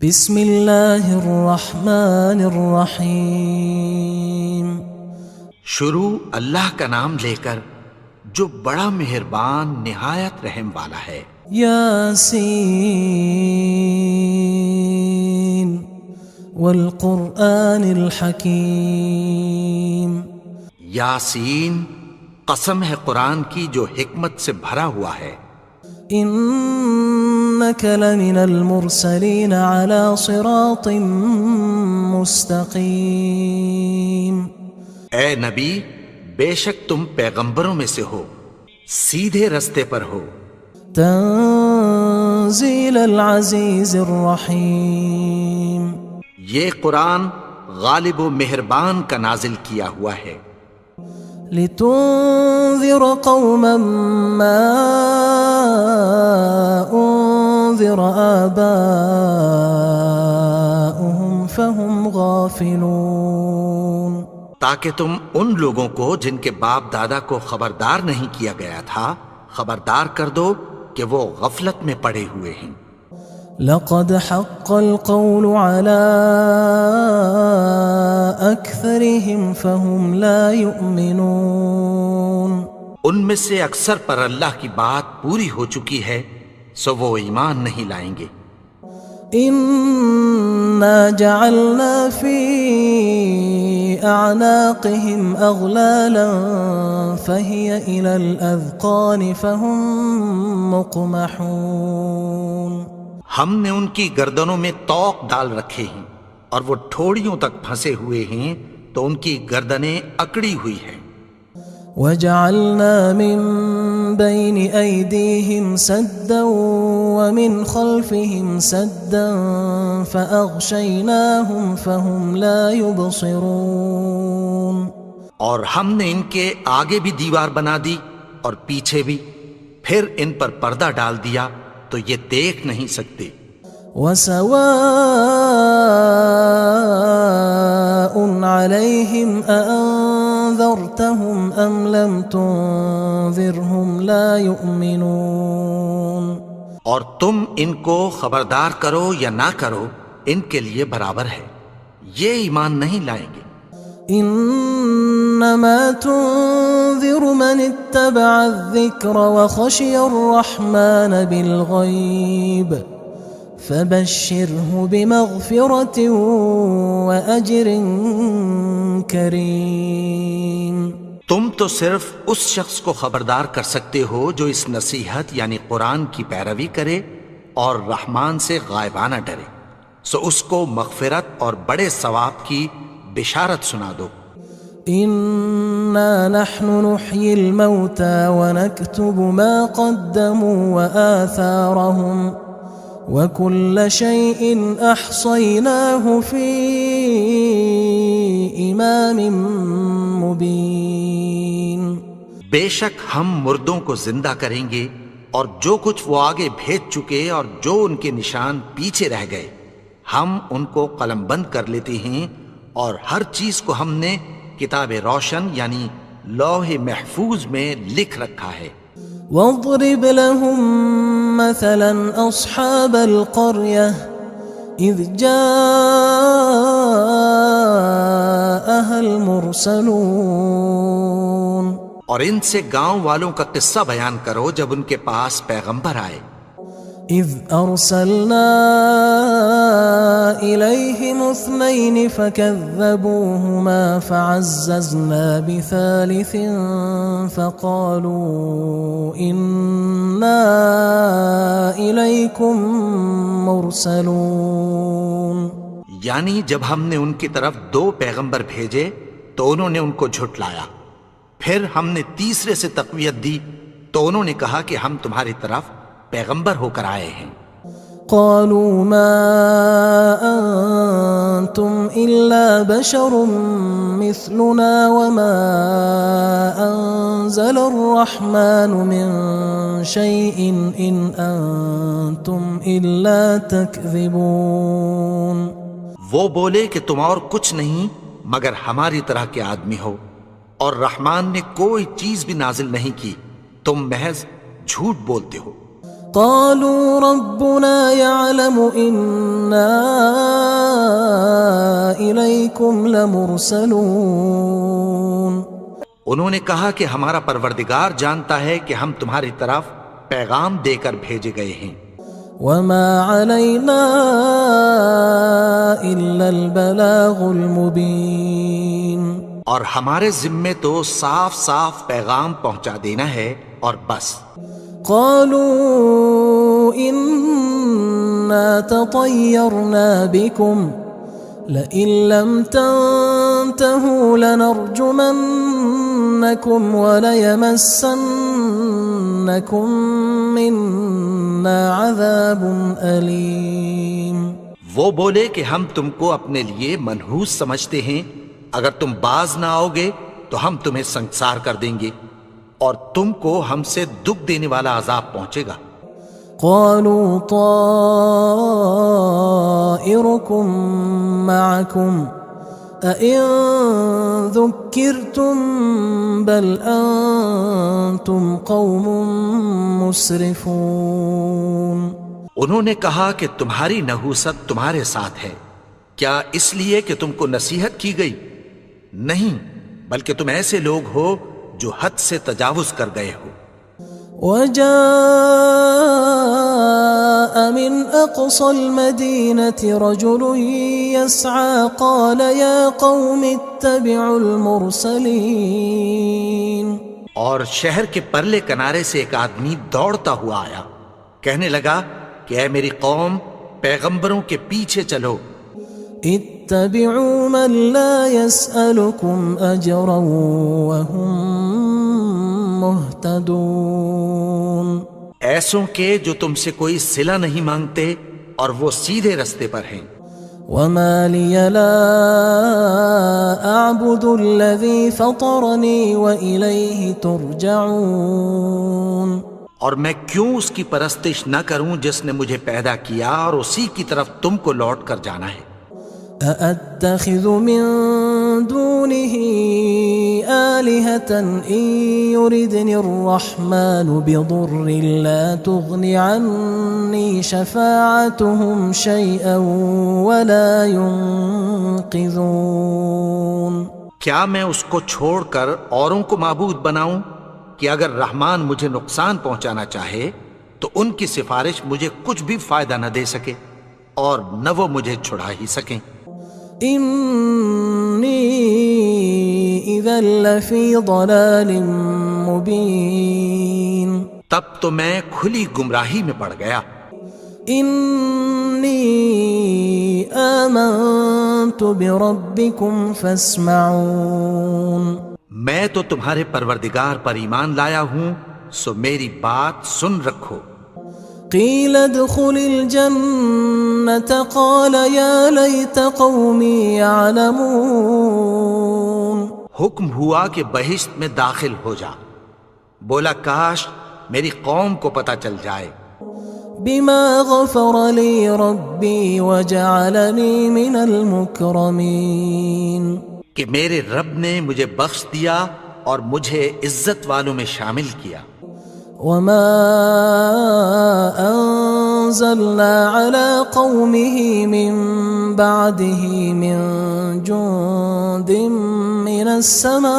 بسم اللہ الرحمن الرحیم۔ شروع اللہ کا نام لے کر جو بڑا مہربان نہایت رحم والا ہے۔ یاسین والقرآن الحکیم۔ یاسین، قسم ہے قرآن کی جو حکمت سے بھرا ہوا ہے۔ انک لمن المرسلین علی صراط مستقیم۔ اے نبی، بے شک تم پیغمبروں میں سے ہو، سیدھے رستے پر ہو۔ تنزیل العزیز الرحیم۔ یہ قرآن غالب و مہربان کا نازل کیا ہوا ہے۔ لتنذر قوما ما انذر آباؤهم فهم غافلون۔ تاکہ تم ان لوگوں کو جن کے باپ دادا کو خبردار نہیں کیا گیا تھا خبردار کر دو کہ وہ غفلت میں پڑے ہوئے ہیں۔ لقد حق القول على أكثرهم فهم لا يؤمنون۔ ان میں سے اکثر پر اللہ کی بات پوری ہو چکی ہے سو وہ ایمان نہیں لائیں گے۔ إنا جعلنا في أعناقهم أغلالا فهي إلى الأذقان فهم مقمحون۔ ہم نے ان کی گردنوں میں طوق ڈال رکھے ہیں اور وہ ٹھوڑیوں تک پھنسے ہوئے ہیں تو ان کی گردنیں اکڑی ہوئی ہیں۔ وجعلنا من بين أيديهم سدا ومن خلفهم سدا فأغشيناهم فهم لا يبصرون۔ اور ہم نے ان کے آگے بھی دیوار بنا دی اور پیچھے بھی، پھر ان پر پردہ ڈال دیا تو یہ دیکھ نہیں سکتے۔ وسواء عليهم أأنذرتهم أم لم تنذرهم لا يؤمنون۔ اور تم ان کو خبردار کرو یا نہ کرو ان کے لیے برابر ہے، یہ ایمان نہیں لائیں گے۔ انما تنذر من اتبع الذکر وخشی الرحمن بالغیب فبشرہ بمغفرۃ واجر کریم۔ تم تو صرف اس شخص کو خبردار کر سکتے ہو جو اس نصیحت یعنی قرآن کی پیروی کرے اور رحمان سے غائبانہ ڈرے، سو اس کو مغفرت اور بڑے ثواب کی بشارت سنا دو۔ انا نحن نحيي الموتى ونكتب ما قدموا وآثارهم وكل شيء احصيناه في امام مبين۔ بے شک ہم مردوں کو زندہ کریں گے اور جو کچھ وہ آگے بھیج چکے اور جو ان کے نشان پیچھے رہ گئے ہم ان کو قلم بند کر لیتے ہیں، اور ہر چیز کو ہم نے کتاب روشن یعنی لوح محفوظ میں لکھ رکھا ہے۔ واضرب لهم مثلا اصحاب القرية اذ جاءها المرسلون۔ اور ان سے گاؤں والوں کا قصہ بیان کرو جب ان کے پاس پیغمبر آئے۔ اذ ارسلنا الیہم اثنین فکذبوہما فعززنا بثالث فقالوا انا الیکم مرسلون۔ یعنی جب ہم نے ان کی طرف 2 پیغمبر بھیجے تو انہوں نے ان کو جھٹلایا، پھر ہم نے تیسرے سے تقویت دی تو انہوں نے کہا کہ ہم تمہاری طرف پیغمبر ہو کر آئے ہیں۔ قالوا ما انتم الا بشر مثلنا وما انزل الرحمن من شيء ان انتم الا تكذبون۔ وہ بولے کہ تم اور کچھ نہیں مگر ہماری طرح کے آدمی ہو، اور رحمان نے کوئی چیز بھی نازل نہیں کی، تم محض جھوٹ بولتے ہو۔ قالوا ربنا يعلم إنا إليكم لمرسلون. انہوں نے کہا کہ ہمارا پروردگار جانتا ہے کہ ہم تمہاری طرف پیغام دے کر بھیجے گئے ہیں. وما علينا إلا البلاغ المبين. اور ہمارے ذمے تو صاف صاف پیغام پہنچا دینا ہے اور بس. قالوا إنا تطيرنا بكم لئن لم تنتهوا لنرجمنكم وليمسنكم منا عذاب أليم. وہ بولے کہ ہم تم کو اپنے لیے منحوس سمجھتے ہیں، اگر تم باز نہ آؤ گے تو ہم تمہیں سنگسار کر دیں گے اور تم کو ہم سے دکھ دینے والا عذاب پہنچے گا. قالوا طائركم معكم أئن ذكرتم بل أنتم قوم مسرفون. انہوں نے کہا کہ تمہاری نحوست تمہارے ساتھ ہے، کیا اس لیے کہ تم کو نصیحت کی گئی؟ نہیں، بلکہ تم ایسے لوگ ہو جو حد سے تجاوز کر گئے ہو. وجاء من أقصى المدينة رجل يسعى قال يا قوم اتبعوا المرسلين. اور شہر کے پرلے کنارے سے ایک آدمی دوڑتا ہوا آیا، کہنے لگا کہ اے میری قوم، پیغمبروں کے پیچھے چلو. اتبعوا من لا يسألكم أجرا وهم مهتدون. ایسوں کے جو تم سے کوئی صلہ نہیں مانگتے اور وہ سیدھے رستے پر ہیں. وما لي لا أعبد الذي فطرني وإليه ترجعون. اور میں کیوں اس کی پرستش نہ کروں جس نے مجھے پیدا کیا اور اسی کی طرف تم کو لوٹ کر جانا ہے. أأتخذ من دونه آلهة إن يردني الرحمن بضر لا تغن عني شفاعتهم شيئا ولا ينقذون. کیا میں اس کو چھوڑ کر اوروں کو معبود بناؤں کہ اگر رحمان مجھے نقصان پہنچانا چاہے تو ان کی سفارش مجھے کچھ بھی فائدہ نہ دے سکے اور نہ وہ مجھے چھڑا ہی سکیں. إني إذا لفي ضلال مبين. تب تو میں کھلی گمراہی میں پڑ گیا. إني آمنت بربكم فاسمعون. میں تو تمہارے پروردگار پر ایمان لایا ہوں، سو میری بات سن رکھو. قيل ادخل الجنة قال يا ليت قومي يعلمون. حکم ہوا کہ بہشت میں داخل ہو جا. بولا کاش میری قوم کو پتہ چل جائے. بما غفر لي ربي وجعلني من المكرمين. کہ میرے رب نے مجھے بخش دیا اور مجھے عزت والوں میں شامل کیا. وما أنزلنا على قومه من بعده من جند من السماء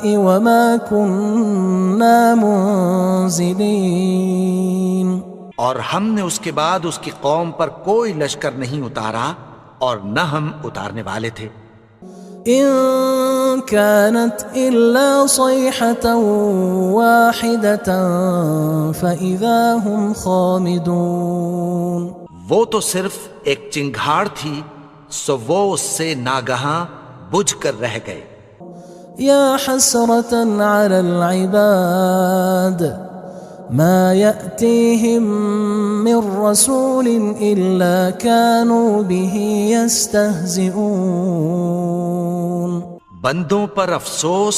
وما كنا منزلين. اور ہم نے اس کے بعد اس کی قوم پر کوئی لشکر نہیں اتارا اور نہ ہم اتارنے والے تھے. إن كانت إلا صيحة واحدة فإذا هم خامدون. وہ تو صرف ایک چنگھاڑ تھی، سو وہ اس سے ناگہاں بجھ کر رہ گئے. يا حسرة على العباد ما يأتيهم من رسول إلا كانوا به يستهزئون. بندوں پر افسوس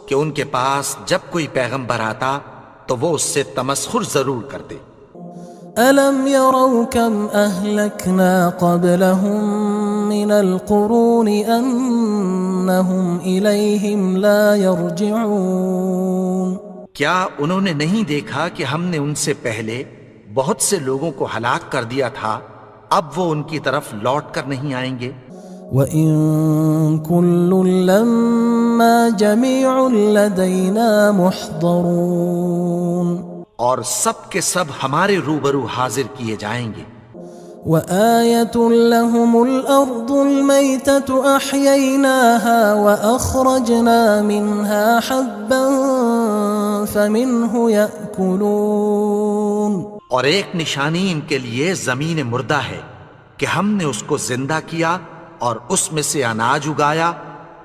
کہ ان کے پاس جب کوئی پیغمبر آتا تو وہ اس سے تمسخر ضرور کرتے. ألم يروا كم أهلكنا قبلهم من القرون أنهم إليهم لا يرجعون. کیا انہوں نے نہیں دیکھا کہ ہم نے ان سے پہلے بہت سے لوگوں کو ہلاک کر دیا تھا، اب وہ ان کی طرف لوٹ کر نہیں آئیں گے؟ وَإِن كُلٌّ لَمَّا جَمِيعٌ لَدَيْنَا مُحْضَرُونَ، اور سب کے سب ہمارے روبرو حاضر کیے جائیں گے۔ وَآيَةٌ لَهُمُ الْأَرْضُ الْمَيْتَةُ أَحْيَيْنَاهَا وَأَخْرَجْنَا مِنْهَا حَبًّا فَمِنْهُ يَأْكُلُونَ، اور ایک نشانی ان کے لیے زمین مردہ ہے کہ ہم نے اس کو زندہ کیا اور اس میں سے اناج اگایا،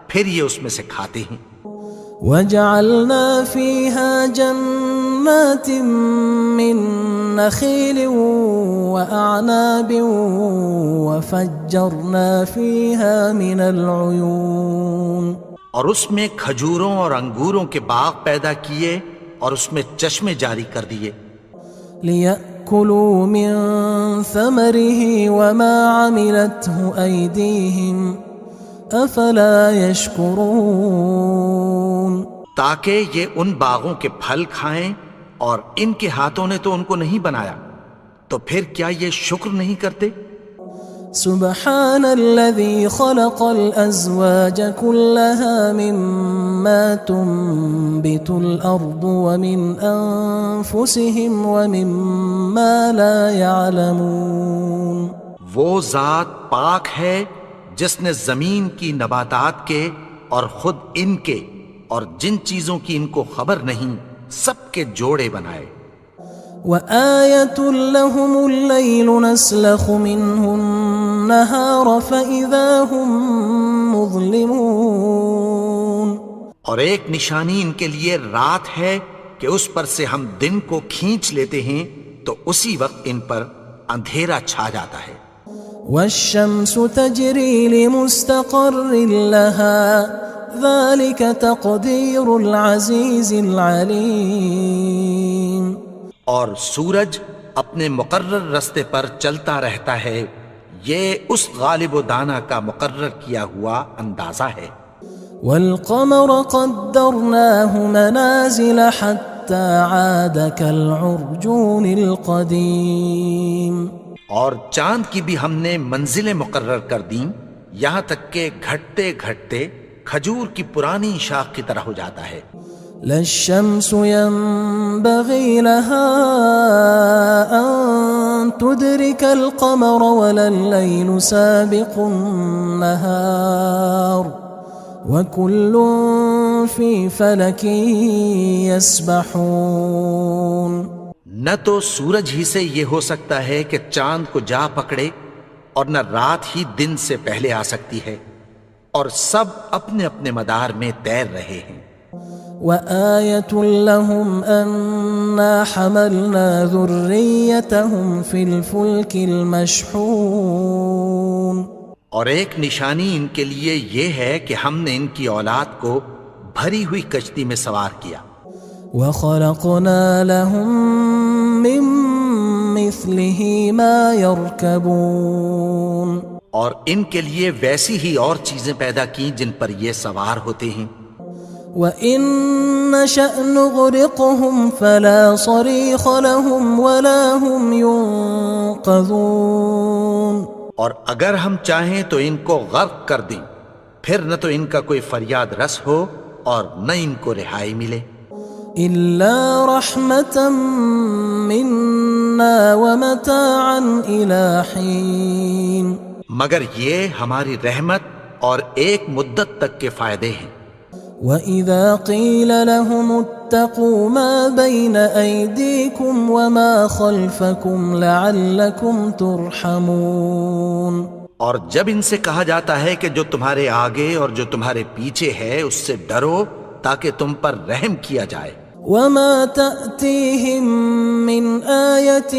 پھر یہ اس میں سے کھاتے ہیں۔ وَجَعَلْنَا فِيهَا جَنَّاتٍ مِّن نَخِيلٍ وَأَعْنَابٍ وَفَجَّرْنَا فِيهَا مِنَ الْعُيُونِ، اور اس میں کھجوروں اور انگوروں کے باغ پیدا کیے اور اس میں چشمے جاری کر دیے، لِيَأْكُلُوا مِن ثَمَرِهِ وَمَا عَمِلَتْهُ أَيْدِيهِمْ أَفَلَا يَشْكُرُونَ، تاکہ یہ ان باغوں کے پھل کھائیں، اور ان کے ہاتھوں نے تو ان کو نہیں بنایا، تو پھر کیا یہ شکر نہیں کرتے؟ سبحان الذي خلق الأزواج كلها مما تنبت الأرض ومن أنفسهم ومما لا يعلمون، وہ ذات پاک ہے جس نے زمین کی نباتات کے اور خود ان کے اور جن چیزوں کی ان کو خبر نہیں سب کے جوڑے بنائے۔ وآية لهم الليل نسلخ منه النهار فإذا هم مظلمون، اور ایک نشانی ان کے لیے رات ہے کہ اس پر سے ہم دن کو کھینچ لیتے ہیں تو اسی وقت ان پر اندھیرا چھا جاتا ہے۔ والشمس تجري لمستقر لها ذلك تقدير العزيز العليم، اور سورج اپنے مقرر رستے پر چلتا رہتا ہے، یہ اس غالب و دانا کا مقرر کیا ہوا اندازہ ہے۔ والقمر قدرناه منازل حتى عاد كالعرجون القديم، اور چاند کی بھی ہم نے منزلیں مقرر کر دیں، یہاں تک کہ گھٹتے گھٹتے کھجور کی پرانی شاخ کی طرح ہو جاتا ہے۔ لا الشمس ينبغي لها أن تدرك القمر ولا الليل سابق النهار وكل في فلك يسبحون، نہ تو سورج ہی سے یہ ہو سکتا ہے کہ چاند کو جا پکڑے، اور نہ رات ہی دن سے پہلے آ سکتی ہے، اور سب اپنے اپنے مدار میں تیر رہے ہیں۔ وآية لهم أنا حملنا ذريتهم في الفلك المشحون، اور ایک نشانی ان کے لیے یہ ہے کہ ہم نے ان کی اولاد کو بھری ہوئی کشتی میں سوار کیا۔ وخلقنا لهم من مثله ما يركبون، اور ان کے لیے ویسی ہی اور چیزیں پیدا کی جن پر یہ سوار ہوتے ہیں۔ وَإِن نَّشَأْ نُغْرِقْهُمْ فَلَا صَرِيخَ لَهُمْ وَلَا هُمْ يُنقَذُونَ، اور اگر ہم چاہیں تو ان کو غرق کر دیں، پھر نہ تو ان کا کوئی فریاد رس ہو اور نہ ان کو رہائی ملے۔ إِلَّا رَحْمَةً مِنَّا وَمَتَاعًا إِلَى حِينٍ، مگر یہ ہماری رحمت اور ایک مدت تک کے فائدے ہیں۔ وَإِذَا قِيلَ لَهُمُ اتَّقُوا مَا بَيْنَ أَيْدِيكُمْ وَمَا خَلْفَكُمْ لَعَلَّكُمْ تُرْحَمُونَ، اور جب ان سے کہا جاتا ہے کہ جو تمہارے آگے اور جو تمہارے پیچھے ہے اس سے ڈرو تاکہ تم پر رحم کیا جائے۔ وَمَا تَأْتِيهِم مِّنْ آيَةٍ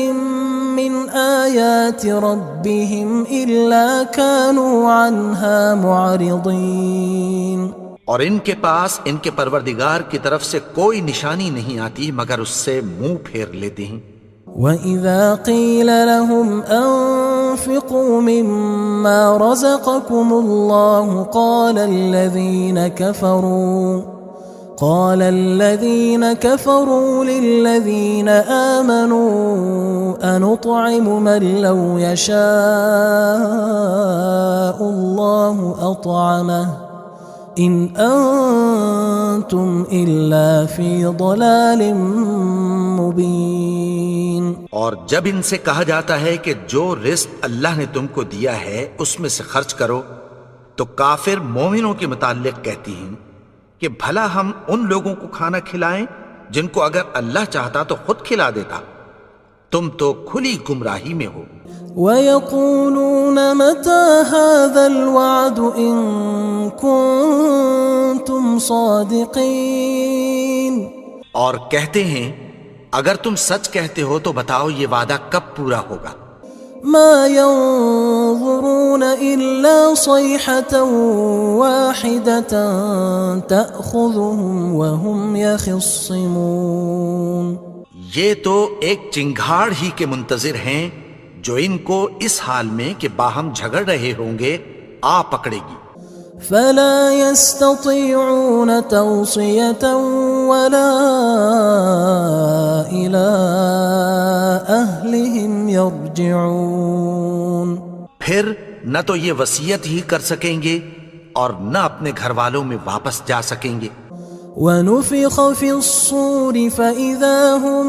مِّنْ آيَاتِ رَبِّهِمْ إِلَّا كَانُوا عَنْهَا مُعْرِضِينَ، اور ان کے پاس ان کے پروردگار کی طرف سے کوئی نشانی نہیں آتی مگر اس سے منہ پھیر لیتے ہیں۔ وَإِذَا قِيلَ لَهُمْ أَنفِقُوا مِمَّا رَزَقَكُمُ اللَّهُ قال الذين كفروا للذين آمنوا أنطعم من لو يشاء الله أطعمه إن أنتم إلا في ضلال مبين. اور جب ان سے کہا جاتا ہے کہ جو رزق اللہ نے تم کو دیا ہے اس میں سے خرچ کرو، تو کافر مومنوں کے متعلق کہتی ہیں کہ بھلا ہم ان لوگوں کو کھانا کھلائیں جن کو اگر اللہ چاہتا تو خود کھلا دیتا. تم تو کھلی گمراہی میں ہو. وَيَقُولُونَ مَتَى هَذَا الْوَعْدُ إِن كُنتُمْ صَادِقِينَ. اور کہتے ہیں اگر تم سچ کہتے ہو تو بتاؤ یہ وعدہ کب پورا ہوگا. مَا يَنظُرُونَ إِلَّا صَيْحَةً وَاحِدَةً تَأْخُذُهُمْ وَهُمْ يَخِصِّمُونَ. یہ تو ایک چنگھاڑ ہی کے منتظر ہیں جو ان کو اس حال میں کہ باہم جھگڑ رہے ہوں گے آ پکڑے گی. فلا يستطيعون توصية ولا إلى أهلهم يرجعون. پھر نہ تو یہ وصیت ہی کر سکیں گے اور نہ اپنے گھر والوں میں واپس جا سکیں گے. ونفخ في الصور فإذا هم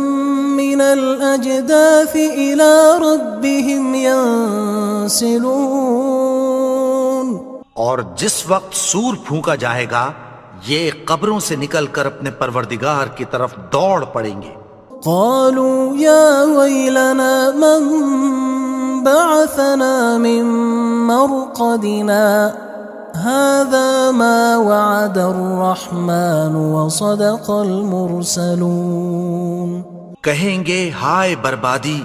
من الأجداث إلى ربهم ينسلون. اور جس وقت سور پھونکا جائے گا یہ قبروں سے نکل کر اپنے پروردگار کی طرف دوڑ پڑیں گے. قالوا يا ويلنا من بعثنا من مرقدنا هذا ما وعد الرحمن وصدق المرسلون. کہیں گے ہائے بربادی،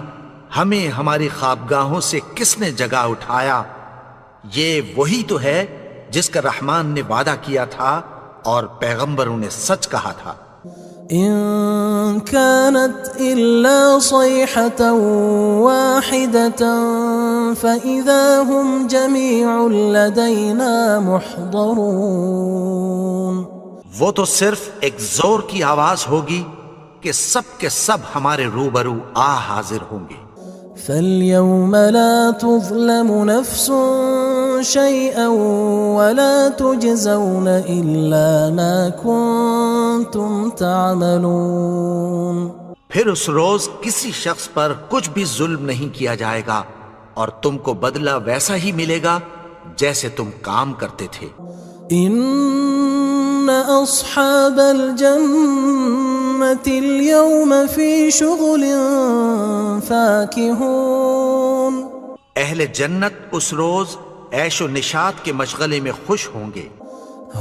ہمیں ہماری خوابگاہوں سے کس نے جگا اٹھایا. یہ وہی تو ہے جس کا رحمان نے وعدہ کیا تھا اور پیغمبروں نے سچ کہا تھا. إن كانت إلا صيحة واحدة فإذا هم جميع لدينا محضرون. وہ تو صرف ایک زور کی آواز ہوگی کہ سب کے سب ہمارے روبرو آ حاضر ہوں گے. فاليوم لا تظلم نفس شيئا ولا تجزون إلا ما كنتم تعملون. پھر اس روز کسی شخص پر کچھ بھی ظلم نہیں کیا جائے گا اور تم کو بدلہ ویسا ہی ملے گا جیسے تم کام کرتے تھے. إن أصحاب الجنة اليوم في شغل فاكهون. اہل جنت اس روز عیش و نشاط کے مشغلے میں خوش ہوں گے.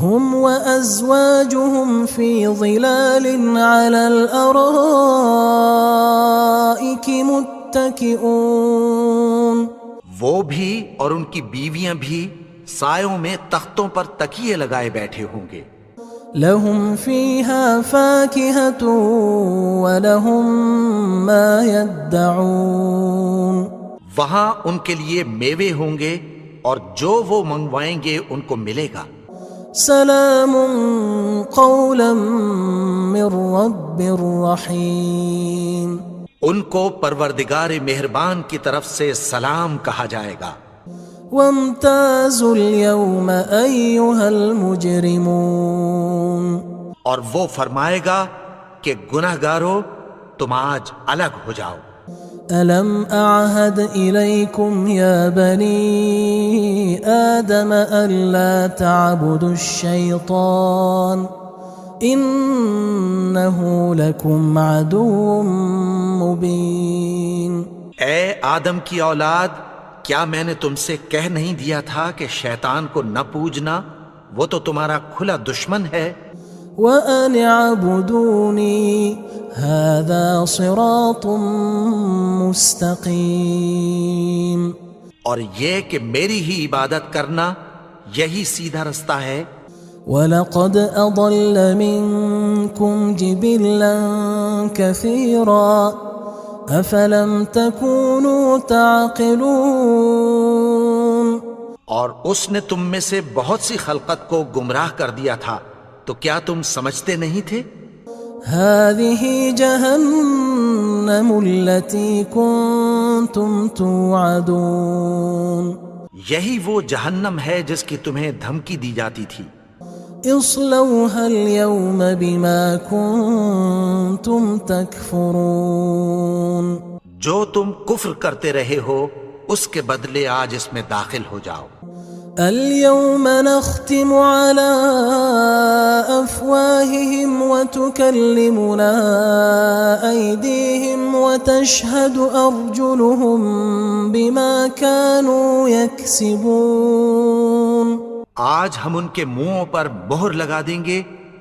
هم وأزواجهم في ظلال على الأرائك متكئون. وہ بھی اور ان کی بیویاں بھی سایوں میں تختوں پر تکیے لگائے بیٹھے ہوں گے. لهم فيها فاكهة ولهم ما يدعون. وہاں ان کے لیے میوے ہوں گے اور جو وہ منگوائیں گے ان کو ملے گا. سلام قولا من رب رحیم. ان کو پروردگار مہربان کی طرف سے سلام کہا جائے گا. وامتازوا اليوم أيها المجرمون. اور وہ فرمائے گا کہ گناہگارو تم آج الگ ہو جاؤ. ألم أعهد إليكم يا بني آدم ألا تعبدوا الشيطان إنه لكم عدو مبين. اے آدم کی اولاد، کیا میں نے تم سے کہہ نہیں دیا تھا کہ شیطان کو نہ پوجنا، وہ تو تمہارا کھلا دشمن ہے. وَأَنِ اعْبُدُونِي هَذَا صِرَاطٌ مُسْتَقِيمٌ. اور یہ کہ میری ہی عبادت کرنا یہی سیدھا رستہ ہے. وَلَقَدْ أَضَلَّ مِنْكُمْ جِبِلًّا كَثِيرًا أَفَلَمْ تَكُونُوا تَعْقِلُونَ. اور اس نے تم میں سے بہت سی خلقت کو گمراہ کر دیا تھا، تو کیا تم سمجھتے نہیں تھے؟ هذه جهنم التي كنتم توعدون یہی وہ جہنم ہے جس کی تمہیں دھمکی دی جاتی تھی۔ اصلوها اليوم بما كنتم تكفرون جو تم کفر کرتے رہے ہو اس کے بدلے آج اس میں داخل ہو جاؤ۔ اليوم نختم على أفواههم وتكلمنا أيديهم وتشهد أرجلهم بما كانوا يكسبون آج ہم ان کے منہوں پر مہر لگا دیں گے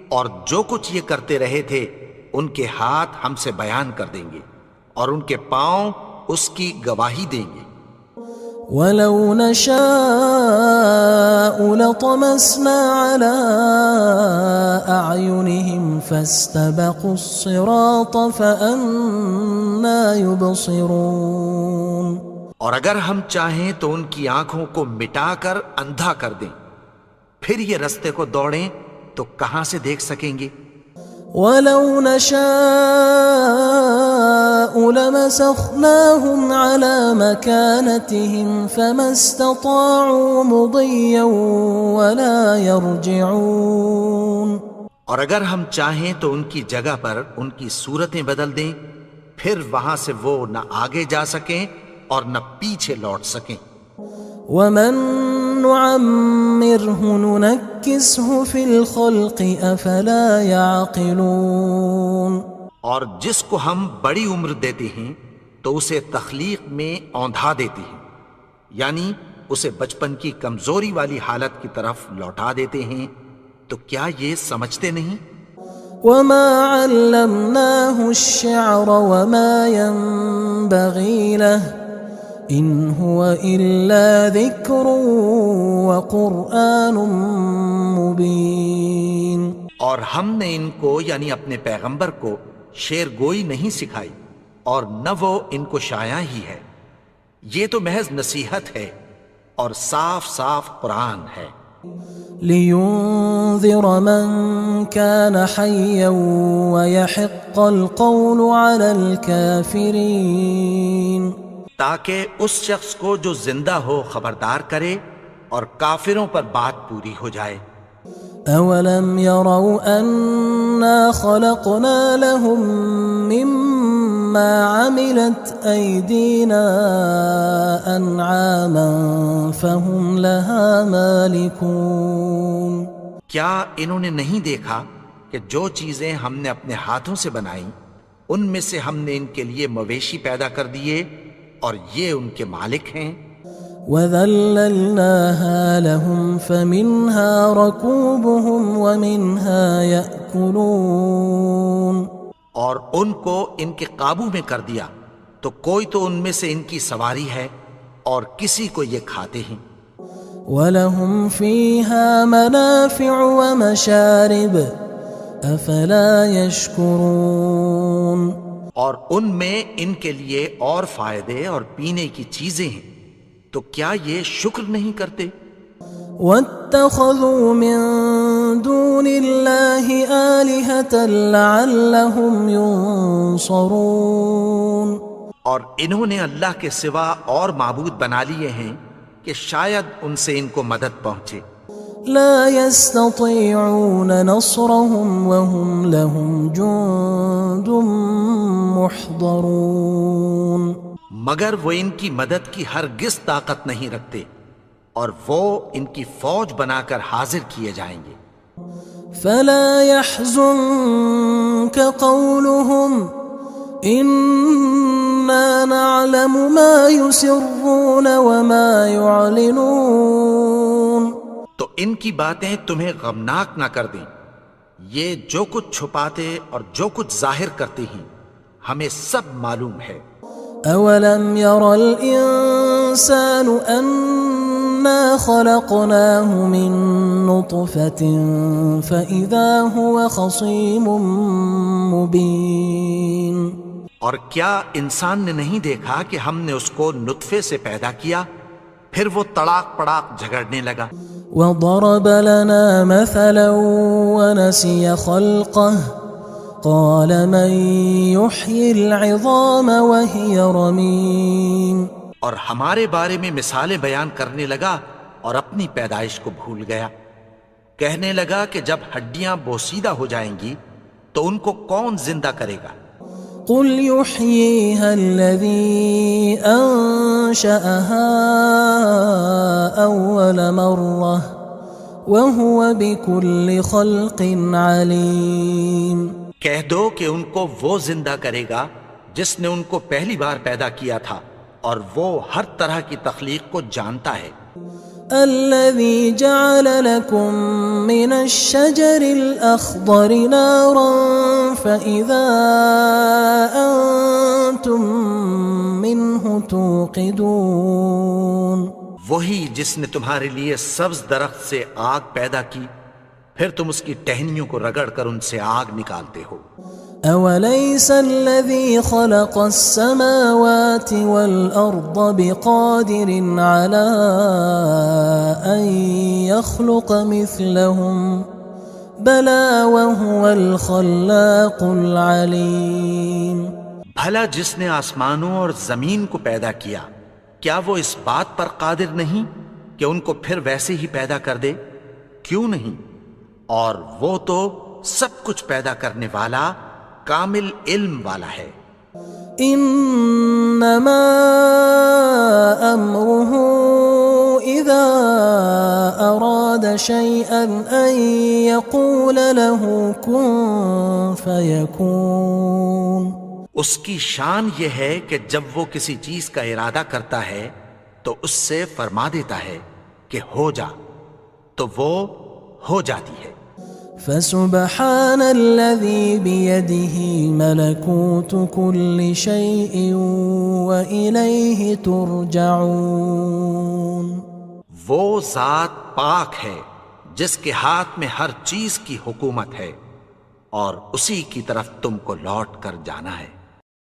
اور جو کچھ یہ کرتے رہے تھے ان کے ہاتھ ہم سے بیان کر دیں گے اور ان کے پاؤں اس کی گواہی دیں گے۔ وَلَوْ نَشَاءُ لَطَمَسْنَا عَلَىٰ أَعْيُنِهِمْ فَاسْتَبَقُوا الصِّرَاطَ فَأَنَّىٰ يُبْصِرُونَ اور اگر ہم چاہیں تو ان کی آنکھوں کو مٹا کر اندھا کر دیں، پھر یہ رستے کو دوڑیں تو کہاں سے دیکھ سکیں گے؟ وَلَوْ نَشَاءُ لَمَسَخْنَاهُمْ عَلَىٰ مَكَانَتِهِمْ فَمَا اسْتَطَاعُوا مُضِيًّا وَلَا يَرْجِعُونَ اور اگر ہم چاہیں تو ان کی جگہ پر ان کی صورتیں بدل دیں، پھر وہاں سے وہ نہ آگے جا سکیں اور نہ پیچھے لوٹ سکیں۔ وَمَن نُعَمِّرْهُ نُنَكِّسْهُ فِي الْخَلْقِ أَفَلَا يَعْقِلُونَ اور جس کو ہم بڑی عمر دیتے ہیں تو اسے تخلیق میں اوندھا دیتے ہیں، یعنی اسے بچپن کی کمزوری والی حالت کی طرف لوٹا دیتے ہیں، تو کیا یہ سمجھتے نہیں؟ وَمَا عَلَّمْنَاهُ الشِّعْرَ وَمَا يَنبَغِي لَهُ إِنْ هُوَ إِلَّا ذِكْرٌ وَقُرْآنٌ مُبِينٌ اور ہم نے ان کو یعنی اپنے پیغمبر کو شعر گوئی نہیں سکھائی اور نہ وہ ان کو شایع ہی ہے، یہ تو محض نصیحت ہے اور صاف صاف قرآن ہے۔ لِيُنذِرَ مَن كَانَ حَيًّا وَيَحِقَّ الْقَوْلُ عَلَى الْكَافِرِينَ تاکہ اس شخص کو جو زندہ ہو خبردار کرے اور کافروں پر بات پوری ہو جائے۔ أَوَلَمْ يَرَوْا أَنَّا خَلَقْنَا لَهُم مِّمَّا عَمِلَتْ أَيْدِينَا أَنْعَامًا فَهُمْ لَهَا مَالِكُونَ کیا انہوں نے نہیں دیکھا کہ جو چیزیں ہم نے اپنے ہاتھوں سے بنائیں ان میں سے ہم نے ان کے لیے مویشی پیدا کر دیے اور یہ ان کے مالک ہیں۔ وَذَلَّلْنَاهَا لَهُمْ فَمِنْهَا رَكُوبُهُمْ وَمِنْهَا يَأْكُلُونَ اور ان کو ان کے قابو میں کر دیا تو کوئی تو ان میں سے ان کی سواری ہے اور کسی کو یہ کھاتے ہیں۔ وَلَهُمْ فِيهَا مَنَافِعُ وَمَشَارِبُ أَفَلَا يَشْكُرُونَ اور ان میں ان کے لیے اور فائدے اور پینے کی چیزیں ہیں، تو کیا یہ شکر نہیں کرتے؟ وَاتَّخَذُوا مِن دُونِ اللَّهِ آلِهَةً لَعَلَّهُمْ يُنصَرُونَ اور انہوں نے اللہ کے سوا اور معبود بنا لیے ہیں کہ شاید ان سے ان کو مدد پہنچے۔ لا يستطيعون نصرهم وهم لهم جند محضرون مگر وہ ان کی مدد کی ہرگز طاقت نہیں رکھتے اور وہ ان کی فوج بنا کر حاضر کیے جائیں گے۔ فلا يحزنك قولهم إنا نعلم ما يسرون وما يعلنون تو ان کی باتیں تمہیں غمناک نہ کر دیں، یہ جو کچھ چھپاتے اور جو کچھ ظاہر کرتے ہیں ہمیں سب معلوم ہے۔ أولم ير الإنسان أنا خلقناه من نطفة فإذا هو خصيم مبين اور کیا انسان نے نہیں دیکھا کہ ہم نے اس کو نطفے سے پیدا کیا، پھر وہ تڑاک پڑاک جھگڑنے لگا۔ وضرب لنا مثلا ونسي خلقه قال من يحيي العظام وهي رميم اور ہمارے بارے میں مثالیں بیان کرنے لگا اور اپنی پیدائش کو بھول گیا۔ کہنے لگا کہ جب ہڈیاں بوسیدہ ہو جائیں گی تو ان کو کون زندہ کرے گا؟ قل يحييها الذي أنشأها أول مرة وهو بكل خلق عليم۔ کہہ دو کہ ان کو وہ زندہ کرے گا جس نے ان کو پہلی بار پیدا کیا تھا اور وہ ہر طرح کی تخلیق کو جانتا ہے۔ الذي جعل لكم من الشجر الأخضر نارا فإذا أنتم منه توقدون۔ وہی جس نے تمہارے لیے سبز درخت سے آگ پیدا کی، پھر تم اس کی ٹہنیوں کو رگڑ کر ان سے آگ نکالتے ہو۔ أوليس الذي خلق السماوات والأرض بقادر على أن يخلق مثلهم بلى وهو الخلاق العليم۔ بھلا جس نے آسمانوں اور زمین کو پیدا کیا، کیا وہ اس بات پر قادر نہیں کہ ان کو پھر ویسے ہی پیدا کر دے؟ کیوں نہیں؟ اور وہ تو سب کچھ پیدا کرنے والا، کامل علم والا ہے۔ انما امره اذا اراد شيئا ان يقول له كن فيكون۔ اس کی شان یہ ہے کہ جب وہ کسی چیز کا ارادہ کرتا ہے تو اس سے فرما دیتا ہے کہ ہو جا، تو وہ ہو جاتی ہے۔ فسبحان الذي بيده ملكوت كل شيء وإليه ترجعون۔ وہ ذات پاک ہے جس کے ہاتھ میں ہر چیز کی حکومت ہے اور اسی کی طرف تم کو لوٹ کر جانا ہے۔